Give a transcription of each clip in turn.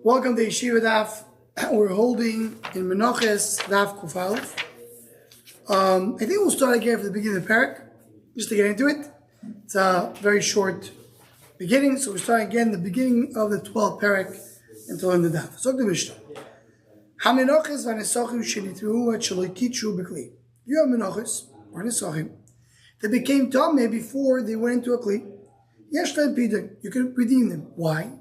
Welcome to Yeshiva Daf. We're holding in Menachos Daf Kufal. I think we'll start again from the beginning of the parak, just to get into it. It's a very short beginning, so we're starting again the beginning of the 12th parak until in the Daf. So the Mishnah. HaMenachos v'Nesachim shenitru at shaloikitru b'kli. You have Menachos or Nesachim that became Tameh before they went into a kli. Yeshleim pidyon. You can redeem them. Why?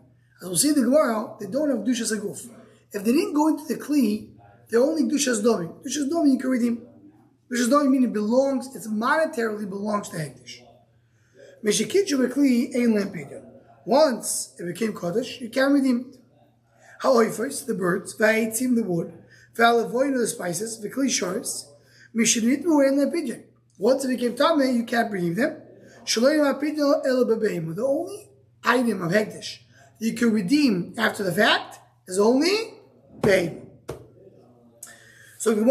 As we'll see in the Gemara, they don't have dushas aguf. If they didn't go into the kli, they're only dushas domi. Dushas domi you can redeem. Dushas domi meaning it belongs, it monetarily belongs to hektish. Meshikitchu b'kli ein lempidyon. Once it became kodesh, you can redeem it. Ha'oifos, the birds, v'ha'itzim, the wood, v'ha'levoinu, the spices, v'kli shoris, mishinitmu ein lempidyon. Once it became tameh, you can't redeem them. Shaloyim ha'pidyon ela b'beim. The only item of hektish you can redeem after the fact is only paid. So when we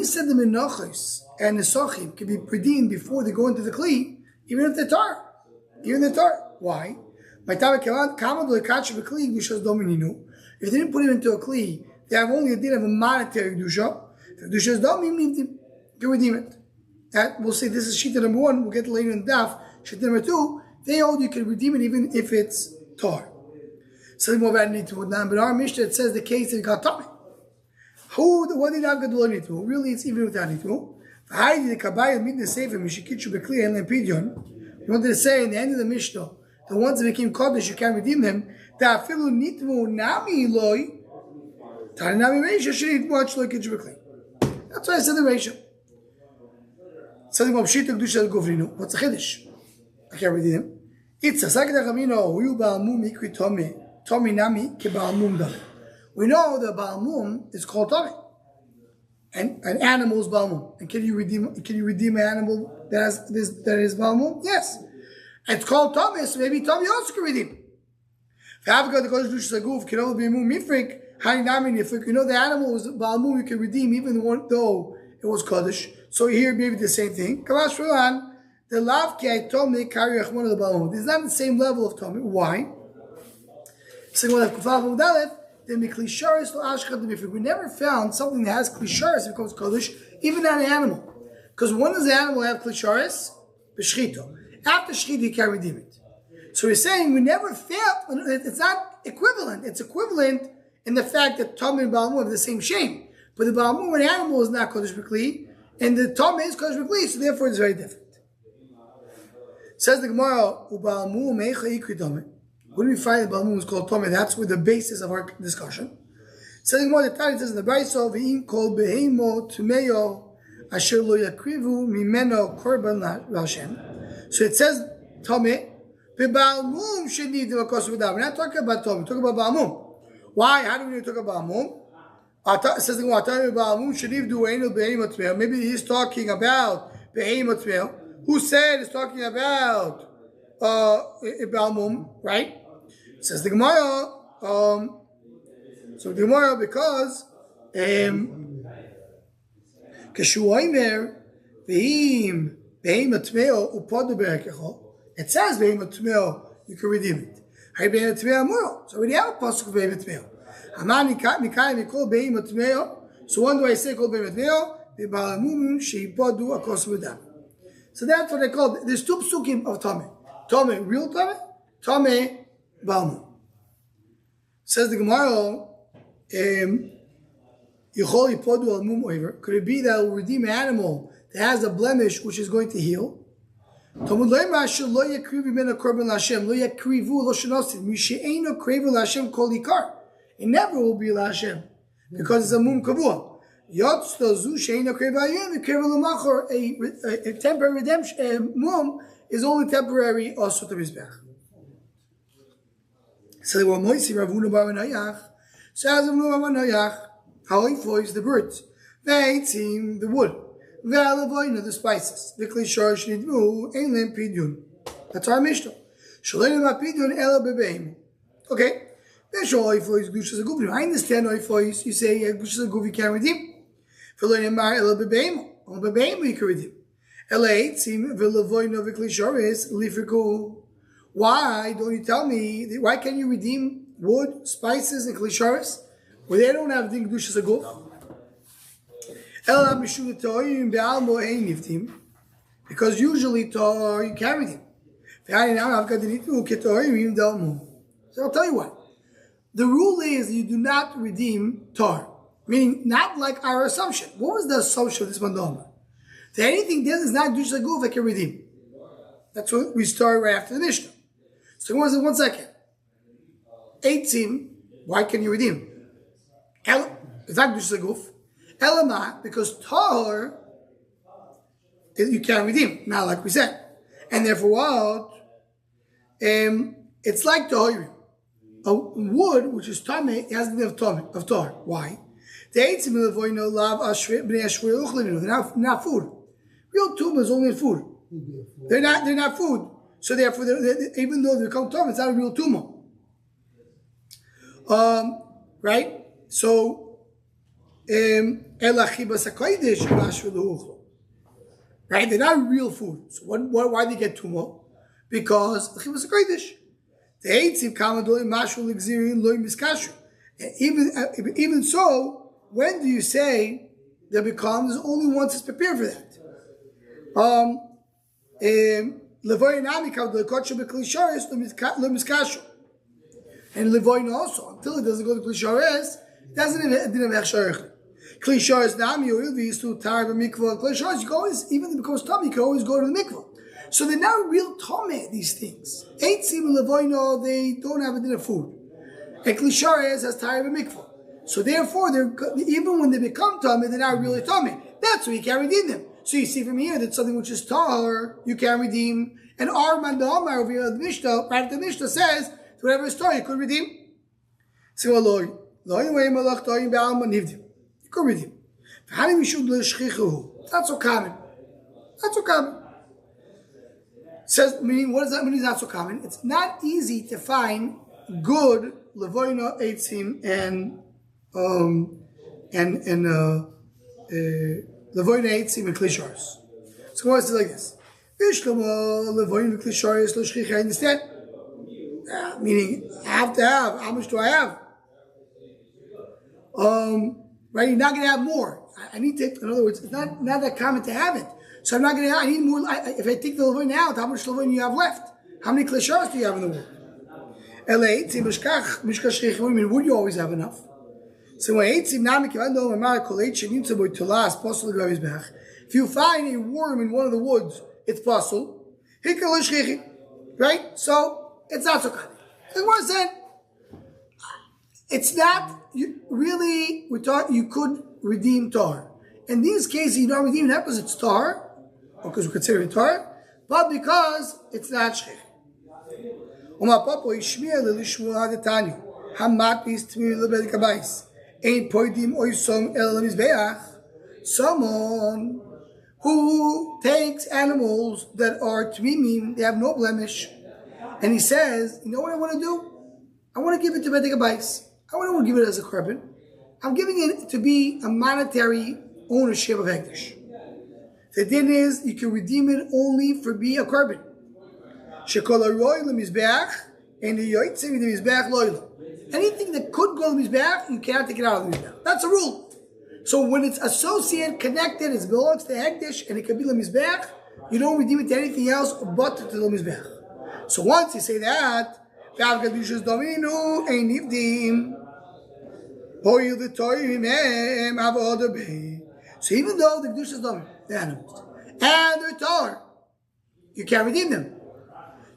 said the Menachos and the Nesachim can be redeemed before they go into the kli, even if they're tar. Why? If they didn't put him into a kli, they have only a din of a monetary dusha. If the dusha is dom, you can redeem it. That we'll say this is shita number 1. We'll get later in the daf. Shita number 2. They hold you can redeem it even if it's tar. Something more about nitmu. But our Mishnah, it says the case that got tummy. What did I've got to learn nitmu? Really, it's even without nitmu. We wanted to say in the end of the Mishnah, the ones that became kodesh, you can't redeem them. That's why I said the ratio. Something more pshita kedusha gufrinu. What's the chiddush? I can't redeem them. It's a second Ramino, who you Balmum ikri Tomi Nami ke Balmum Dale. We know that Balmum is called Tomi. And an animal is Balmum. And can you redeem an animal that is Balmum? Yes. It's called Tomi, so maybe Tomi also can redeem. If you know the animal was Balmum, you can redeem even though it was Kodesh. So here maybe the same thing. Kalash Rulan. The lav ki ay tomei kari rachmon of the balmum. It's not the same level of tomei. Why? We never found something that has klisharis becomes kodesh, even not an animal. Because when does the animal have klisharis? B'shchito. After shchita, you can redeem it. So we're saying we never found. It's not equivalent. It's equivalent in the fact that tomei and balmum have the same shame, but the balmum and animal is not kodesh b'kli, and the tomei is kodesh b'kli. So therefore, it's very different. Says the Gemara, where do we find the Balmum is called Tomei? That's with the basis of our discussion. Says the Gemara, the Tanya says in the Brayso, V'im kol behemo tumeyo asher lo yakrivu mimeno korban l'Hashem. So it says Tomei, Balmum sheniv d'makos v'dav. We're not talking about Tomei, we're talking about Balmum. Why? How do we talk about Balmum? It says the Gemara, Balmum sheniv d'u'enu behemo tumeyo. Maybe he's talking about behemo tumeyo. Who said it's talking about Balmum, right? Says the Gemara. So the Gemara, because Keshuaymer Vehim Atmeo Upodu Berekecho. It says Vehim Atmeo, you can redeem it. Hay Vehim Atmeo Amuro. So we have a pasuk of Vehim Atmeo. Amani Mikayim Mikol Vehim Atmeo. So when do I say called Vehim Atmeo? The Balmum Sheipodu Akos V'dam. So that's what they call it. There's two psukim of Tomei. Tomei, real Tomei. Tomei, Balmum. Says the Gemara, could it be that we'll redeem an animal that has a blemish which is going to heal? It never will be L'Hashem because it's a mum kavua. A temporary redemption, mum is only temporary also to Mizbech. So the Moisi Ravuna Bar Menayach says Ravuna Bar Menayach, how he flies the birds, Veitzim the wood, Ve'alavoina the spices, the Klishar Shnidmu, Ein Pidyon. That's our Mishnah. Shaleim Pidyon Ela Bebeim. Okay. I understand Oifois, you say Gushas Aguf you can't redeem. You can redeem. Why don't you tell me, why can't you redeem wood, spices, and klisharis, where they don't have din kedushas aguf? Because usually tar you carry them. So I'll tell you what. The rule is you do not redeem tar. Meaning, not like our assumption. What was the assumption of this mandama? That anything that is not kedushas aguf I can redeem. That's what we start right after the Mishnah. So one second. Eitzim, why can you redeem? It's not kedushas aguf. Elamah, because tahor you can't redeem. Now, like we said, and therefore what? It's like tahor. A wood which is tameh has the name of tahor. Why? The eitzim levoino lav ashvei bnei ashvei uchlinu. They're not food. Real tumah is only food. They're not food. So therefore, even though they become tumah, it's not a real tumah. Right? So. Right? They're not real food. So why do they get tumah? Because the chibas hakodesh. The eitzim kamadol mashul exirion loy miskashu. Even so, when do you say there becomes only once it's prepared for that? Levoyin nami kamadol kodsha beklisharis lo miskashu. And levoyin also, until it doesn't go to klisharis, it doesn't have hechsharich. Klisharis nami oil these two tar b'mikvah. Klisharis, you can always, even if it becomes tummy, you can always go to the mikvah. So they're not real tummy, these things. Eitzim and levoino, they don't have a din of food. And klisharis has tar b'mikvah. So therefore, even when they become tummy, they're not really tummy. That's why you can't redeem them. So you see from here that something which is tar, you can't redeem. And Hartman the Omar over here, the Mishnah, right after the Mishnah says, whatever is tar, you could redeem. So you could redeem. Not so common. Not so common. Says, meaning, what does that mean? It's not so common. It's not easy to find good levoino eitzim and levoino eitzim and klisharis. So what is it like this? Levoino klisharis lo shchicha. Understand? Meaning, I have to have. How much do I have? Right? You're not going to have more. I need to, in other words, it's not that common to have it. So I'm not going to have, I need more. If I take the levoin out, how much levoin you have left? How many klisharis do you have in the world? Would you always have enough? So if you find a worm in one of the woods, it's possible. Right? So it's not so common. Like what I said, it's not really. We thought you could redeem tar. In these cases, you don't redeem that because it's tar, or because we consider it tar, but because it's not shchich. Someone who takes animals that are tmimim, they have no blemish, and he says, you know what I want to do? I want to give it to Bedek Abayis. I don't want to give it as a korban. I'm giving it to be a monetary ownership of Hekdesh. The din is, you can redeem it only for being a korban. Shekol haroy lemizbeach, and the yotzim the mizbeach loyla. Anything that could go to the mizbeach, you cannot take it out of the mizbeach. That's a rule. So when it's associated, connected, it belongs to Hekdesh, and it can be lemizbeach, you don't redeem it to anything else but to the mizbeach. So once you say that, so even though the kedushas domim, the animals, and they're tar, you can't redeem them.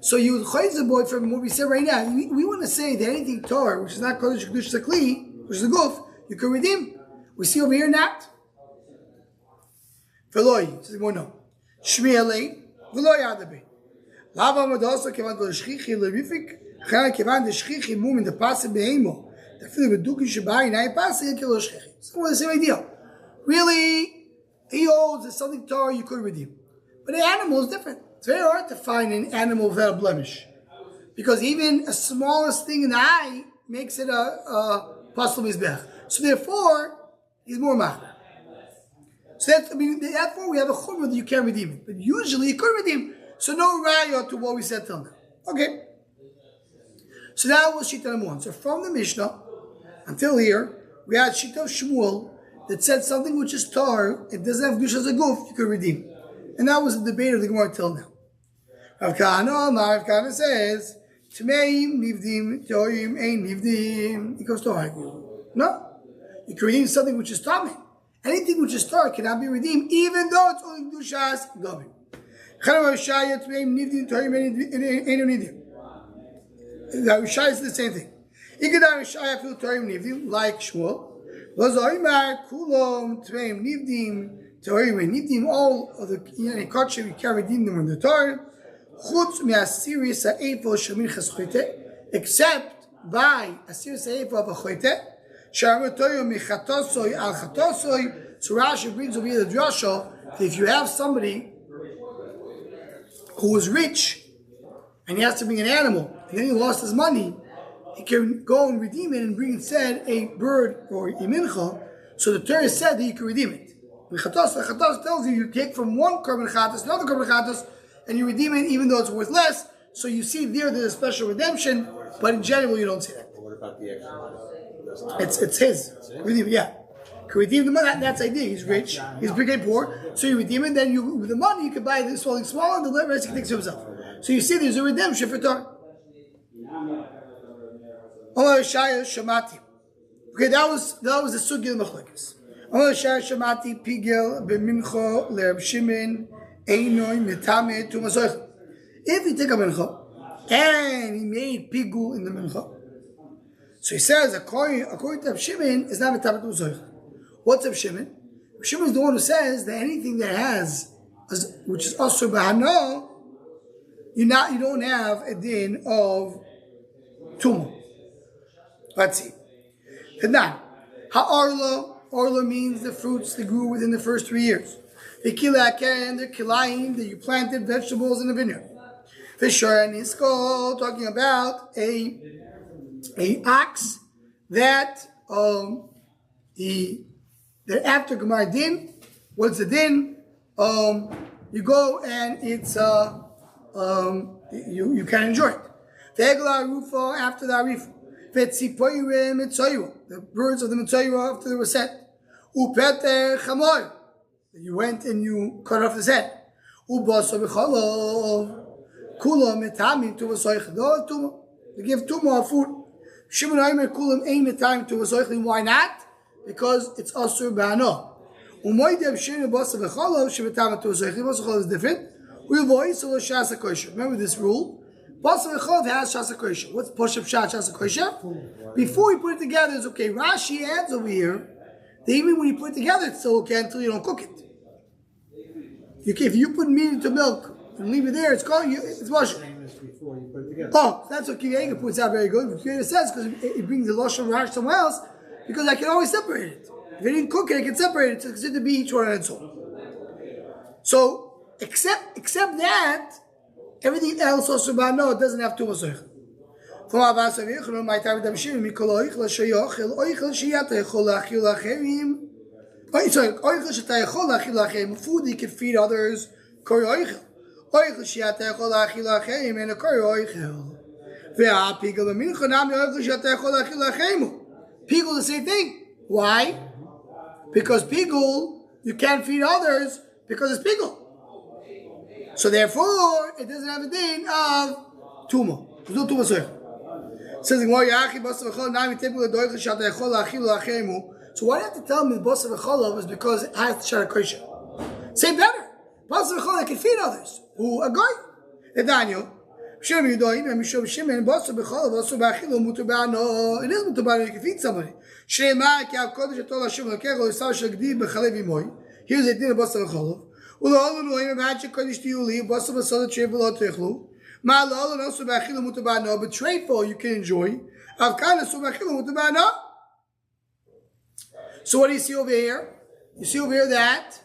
So you would chayz the boy from what we said right now. We want to say that anything tar, which is not kodesh kedushas akli, which is a guf, you can redeem. We see over here not. Veloy, says more no. Shmi alei, veloy adabe. Lava madosa kevan do shchichi lerifik. So what the same idea. Really, he holds something tar you could redeem. But the animal is different. It's very hard to find an animal without a blemish. Because even a smallest thing in the eye makes it a possible mizbech. So therefore, he's more machmer. So therefore we have a chumrah that you can't redeem it. But usually you could redeem. So no raya to what we said till now. Okay. So that was Shita number 1. So from the Mishnah until here, we had Shita of Shmuel that said something which is tar, it doesn't have Gdush as a goof, you could redeem. And that was the debate of the Gemara till now. Rav Kahana says, Tmeim nivdim, toim ein nivdim. He goes to argue. No. You can redeem something which is tar. Anything which is tar cannot be redeemed, even though it's only Gdushas Gavim. Chanav Shaya, Tmeim nivdim, toim ein nivdim. The Rishai is the same thing. Ikadar Rishai feel Torim Nivdim, like Shmuel. Lazoimar Kulom Tveim Nivdim, Torim Nivdim, all of the Kotchim, you can redeem them when they're Torah. Chutz me'asiri sa'efo sheminchas choyte, except by asiri sa'efo of a choyte, sharmatoyo mechatosoi al chatosoi. So Rashi brings over here the drasha that if you have somebody who is rich and he has to bring an animal, and then he lost his money, he can go and redeem it and bring instead a bird or a mincha. So the Torah said that you can redeem it. The Chatos tells you take from one korban chatos to another korban chatos, and you redeem it even though it's worth less. So you see there's a special redemption, but in general you don't see that. What about the extra money? It's his. Redeem it, yeah. Can redeem the money. That's the idea. He's rich. He's big and poor. So you redeem it. Then you, with the money, you can buy this something small, and the rest he takes to himself. So you see, there's a redemption for Torah. Okay, that was the sugya machlokes. Shamati pigel b'mincha leRab Shimon einoy mitame tu mazoich. If you take a mincha and he made pigul in the mincha, so he says according to Rab Shimon is not mitame tu mazoich. What's Rab Shimon? Rab Shimon is the one who says that anything that has, which is asur b'hano, you don't have a din of tumah. Let's see. Hadan. Orla means the fruits that grew within the first 3 years. The kilaken, the kilayim, that you planted vegetables in the vineyard. The shor and iskol, talking about a ox that that after Gemara din, what's the din? You go and it's you can enjoy it. Ve'egla rufa after the arifa. Ve'tzipoyre mitzoyro, the birds of the mitzoyro after they were set. Upeter chamoy, you went and you cut off his head. Ubaso b'cholov, kulam metamim to v'soich. They give tumah of food. Shimon Aimer kulam ein metamim to v'soich. Why not? Because it's asur b'ano. Umoydem shinu basa b'cholov shemetamim to v'soich. Basa b'cholov is different. Remember this rule. Basa v'cholov has shasa kosher. What's poshup shasa kosher? Before you put it together, it's okay. Rashi adds over here that even when you put it together, it's still okay until you don't cook it. If you put meat into milk and leave it there, it's washed. Oh, that's what Kiyaga puts out very good. Kiyaga says because it brings the lashon rash somewhere else, because I can always separate it. If I didn't cook it, I can separate it. It's considered to be each one and so on. So except that, everything else also no, it doesn't have too much. From Avas Avichon, my time with Shimon, Mikoloich, Lashayochel, Oichel, Shiatechol, Achil Acherim. Sorry, Oichel Shatayechol, Achil Acherim, food you can feed others, Kori Oichel. Oichel Shiatechol, Achil Acherim, and a Kori Oichel. Vea, Pigel, Minchonam, Oichel Shiatechol, Achil Acherim. Pigel, the same thing. Why? Because Pigel, you can't feed others because it's Pigel. So therefore, it doesn't have a din of tumah. There's no tumah soich. Says so why do you have to tell me the basa v'cholav is because it has shara kosher? Say better. Basa v'cholav can feed others. Who a guy? The Daniel. It is mutabano. You can feed somebody. Here's the din of basa v'cholav. The but treifo you can enjoy. So what do you see over here? You see over here that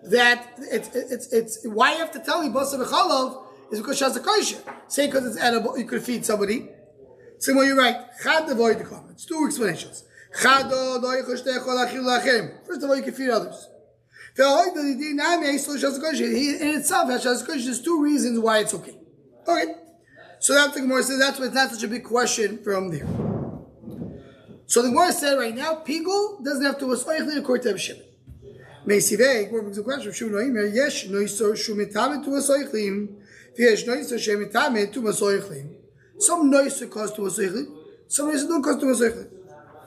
it's why you have to tell me basa v'cholov is because shas kosher. Say because it's edible, you could feed somebody. So well, you're right. Chad avoid the comments. 2 explanations. First of all, you can feed others. He in itself has shas kosher. There's 2 reasons why it's okay. Okay. So that's the Gemara says. That's why it's not such a big question from there. So the Gemara said right now, Pigul doesn't have to was oichli according to Shimon. Meisivei, Gemara brings a question from Shimon. Yesh noiso shumitamet to was oichlim. Yesh noiso shumitamet to was oichlim. Some noiso cause to was oichlim. Some noiso don't cause to was oichlim.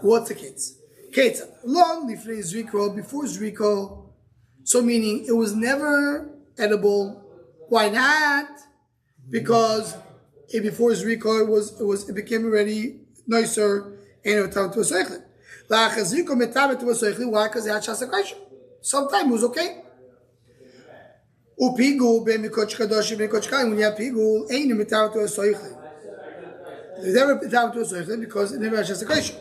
What's the case? Case long lifnei zriko, before zriko. So meaning it was never edible. Why not? Because before zriko it became already nicer and it was to a seichel. La chazriko metamet to a seichel. Why? Because it had shasakosher. Sometimes it was okay. Upigul ben mikoch kadosh ben mikoch kaim. When you have pigul, ain't metamet to a seichel. They never metamet to a seichel because it never had shasakosher.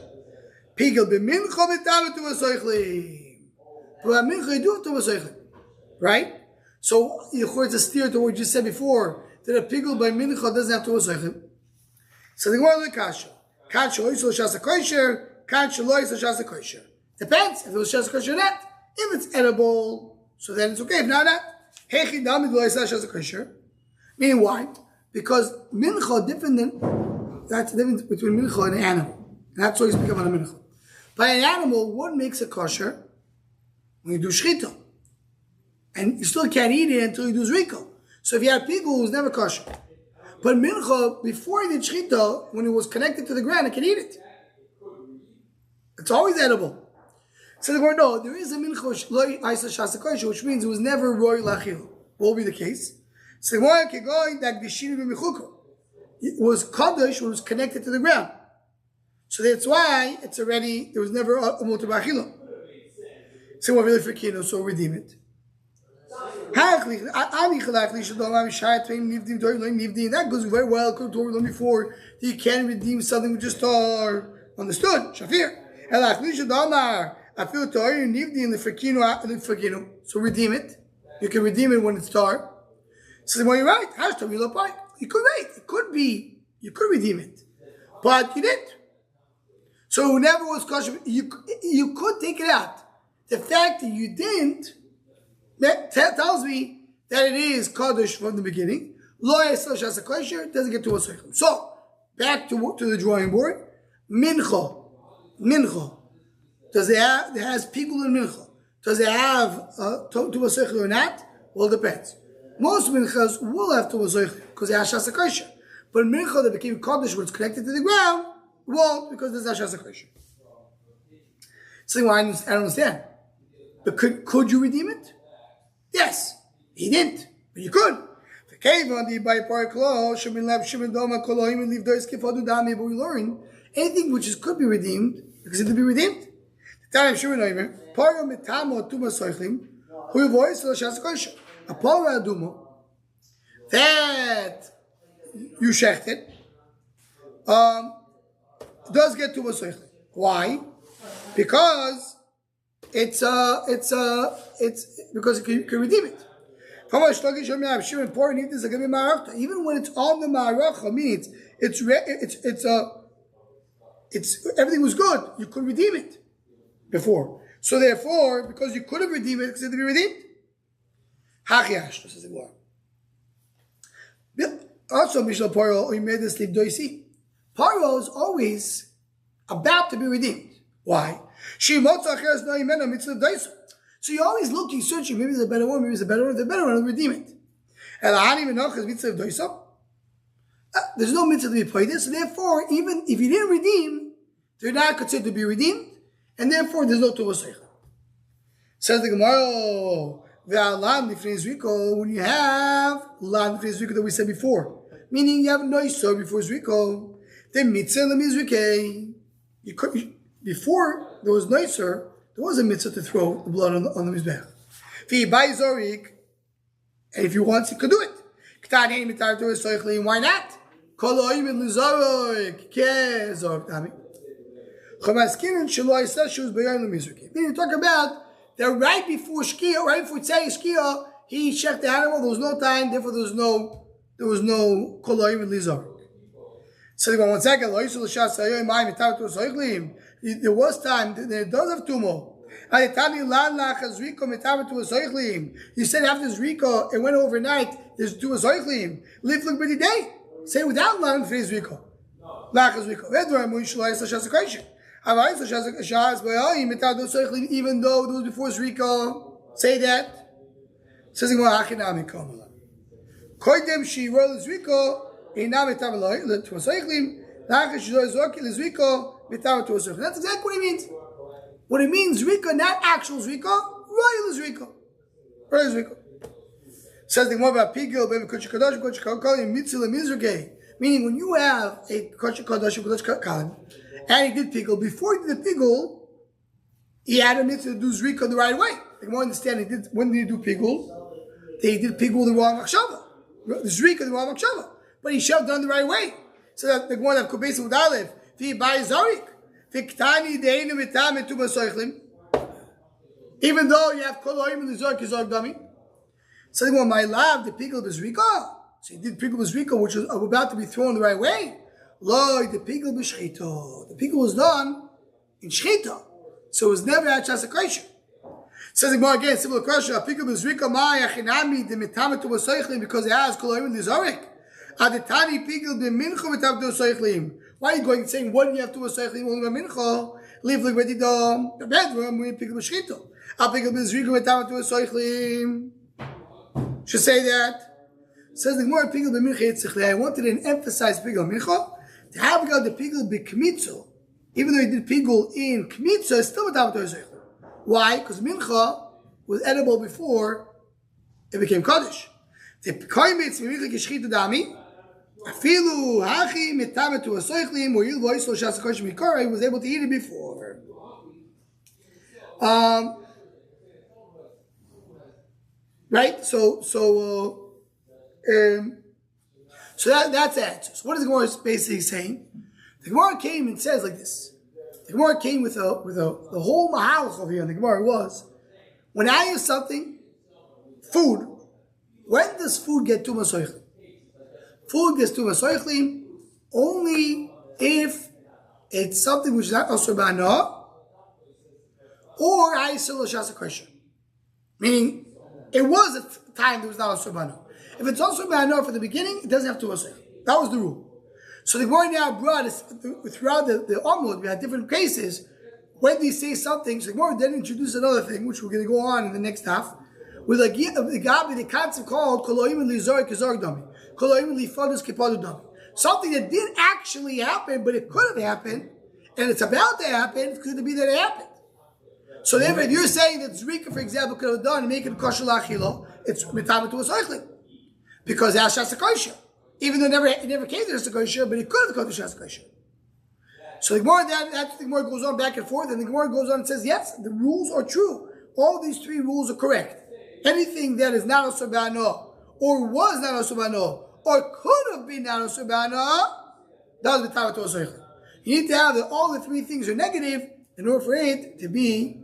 Pigul ben mincha metamet to a seichel. But mincha you do it to a seichel, right? So it's a steer to what you said before that a pigul by mincha doesn't have to a seichel. So the Gemara kasha. Kasha oisel shasa kosher. Kasha lo oisel shasa kosher. Depends if it was shasa kosher or not. If it's edible, so then it's okay. If not, hechi damid lo oisel shasa kosher. Meaning why? Because mincha different than that's the difference between mincha and an animal. And that's why you speak about a mincha. By an animal, what makes it kosher? When you do shchita. And you still can't eat it until you do zriko. So if you have pigul, it's never kosher. But mincha, before he did shchita, when it was connected to the ground, I can eat it. It's always edible. So the word no, there is a mincha loy isa shasa kosher, which means it was never roy lachil. What will be the case? So it was kadosh when it was connected to the ground. So that's why it's already, there was never a mutar b'achila. So what really for kino, so redeem it. That goes very well according to what we learned before, that you can redeem something with just tar. Understood? Shafir. So redeem it. You can redeem it when it's tar. So well, you're right. You could wait. It could be. You could redeem it. But you didn't. So it never was kosher. You could take it out. The fact that you didn't, that tells me that it is kaddish from the beginning. Lo yisrael shasa kosher doesn't get to a seichel. So back to the drawing board. Mincha. Does it have? It has pigul and mincha. Does it have to a seichel or not? Well, it depends. Most minchas will have to a seichel because it has shasa kosher. But mincha that became kaddish when it's connected to the ground won't because there's not shasa kosher. So I don't understand. But could you redeem it? Yes, he didn't, but you could. But we learn anything which could be redeemed because it could be redeemed. The time a para adumo that you shechted does get to a soichlim. Why? Because it's because you can redeem it. Even when it's on the ma'aracha, means it's everything was good. You could redeem it before. So therefore, because you could have redeemed it, it's to be redeemed. Hachiash, this is the word. Also, Mishal Paro, you made this leave doisi. Paro is always about to be redeemed. Why? So you're always looking, searching, maybe there's a better one, maybe there's a better one, I'll redeem it. There's no mitzvah to be played this, so therefore, even if you didn't redeem, they're not considered to be redeemed, and therefore there's no Tuvah Seichel. Says the Gemara, when you have Lan Zriko that we said before, meaning you have Noisor before Zriko, then Mitzvah Lemizrike. Before there was Noisor, there was a mitzvah to throw the blood on the Mizbech. And if you want, you could do it. Why not? Meaning, talk about that right before Shkia, right before Tzei Shkia, he checked the animal. There was no time, therefore there was no koloim and lizarik. So they go 1 second. There was time. There does have tumo. You said after Zriko, it went overnight. There's two zoichlim. Live look pretty day. Say without line for Zriko. Lachas Zriko. Even though those before Zriko say that. Says the Gemara, Hachinami Kamala. Koidem Shiro Zriko, Inam Etamaloi, Tuasoichlim, Lachas Shiro Zoki, Zriko, Metamal Tuasoichlim. That's exactly what he means. What it means, Zriko, not actual Zriko, royal Zriko. Royal Zriko. Says the Gemara about Pigil, baby Kodesh Kadosh, Kodesh Kadosh, Mitzil and Mizrugay. Meaning, when you have a Kodesh Kadosh, Kodesh Kadosh, and he did Pigil, before he did the Pigil, he had a mitzvah to do Zriko the right way. The Gemara understand, when did he do Pigil? They did Pigul the wrong Machshava. The Zrika the wrong Machshava. But he shoved done the right way. So that the one of Kubesa with Aleph, Fi Bai Zarik, Fiktani Deinu Mitam and Tuba Soichlim. Even though you have Koloim and the Zork is Zork Dummy. So the one, my love, the Pigul the Zrika. So he did Pigul the Zrika, which was about to be thrown the right way. Lord, the Pigul the Shchito. The Pigul was done in Shchita. So it was never at Chasakration. Says the Gemara again, similar question. Apikul b'zrika ma'ay achinami de'mitamet u'v'soichlim because it has koloim l'zorik. Adetani pikul b'mincha mitamet u'v'soichlim. Why are you going and saying what do you have to u'v'soichlim only b'mincha? Leave like ready the bedroom when you pikul b'shchito. Apikul b'zrika mitamet u'v'soichlim. Should say that. Says the Gemara pikul b'mincha yitzichle. I wanted to emphasize pikul b'mincha. To have got the pikul b'kmitzo, even though he did pikul in kmitzo, it's still mitamet u'v'soichlim. Why? Because mincha was edible before it became kaddish. The koimitz mincha kishchita dami. Afilu hachi mitamet tu asoichlim or yil voice lo shas kosh mikora. He was able to eat it before. Right. So that's the answer. So what is the Gemara basically saying? The Gemara came and says like this. The Gemara came with the whole mahalach over here. And the Gemara was, when I use something, food, when does food get tumas soichlim? Food gets tumas soichlim only if it's something which is not asur b'ana or aisel l'shas question. Meaning, it was a time that was not asur b'ana. If it's asur b'ana from the beginning, it doesn't have tumas soichlim. That was the rule. So the Gemara now brought us, throughout the Amud, we had different cases. When they say something, so the Gemara then introduced another thing, which we're going to go on in the next half, with the concept called Koloim Lizor Kizor Dami. Koloim Lifadus Kipadu Dami. Something that did actually happen, but it could have happened, and it's about to happen, it could be that it happened. So therefore, if you're saying that Zrika, for example, could have done and make it kosher lachilo, it's mitamet to a soichlim. Because that's shas kosher. Even though it never came to Shas HaKosher, but it could have come to Shas HaKosher. So the Gemara, the Gemara goes on back and forth, and the Gemara goes on and says, yes, the rules are true. All these three rules are correct. Anything that is not Asur B'Ano, or was not Asur B'Ano, or could have been not Asur B'Ano, that was B'Tavat To'asaychlim. You need to have that all the three things are negative in order for it to be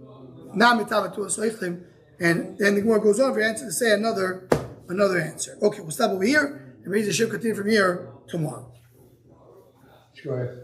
not B'Tavat To'asaychlim. And then the Gemara goes on for answer to say another answer. Okay, we'll stop over here. And raise the ship continue from here tomorrow. Sure.